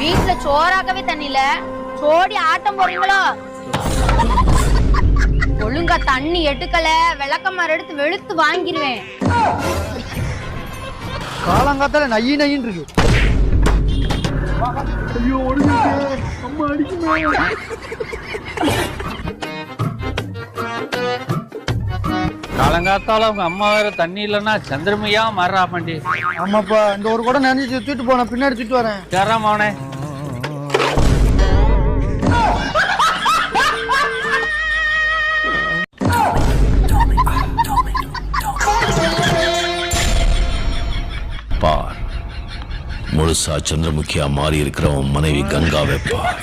வீட்டுல சோறாக்கவே தண்ணில சோடி ஆட்டம் போறீங்களோ? ஒழுங்கா தண்ணி எடுக்கல விளக்கமாறு எடுத்து வெளுத்து வாங்கிருவேன். காலங்காத்தால நையி நையின்னு இருக்கு. ஐயோ அம்மா அடிக்குமே. காலங்காத்தால உங்க அம்மா வேற தண்ணி இல்லைன்னா சந்திரமையா மாறா பாண்டி. ஆமாப்பா, இந்த ஒரு கூட நினைச்சு தூக்கிட்டு போன பின்னாடி தூக்கிட்டு வரேன். சேராம அவனே பார், முழுசா சந்திரமுகியா மாறி இருக்கிறவன் மனைவி கங்காவை பார்.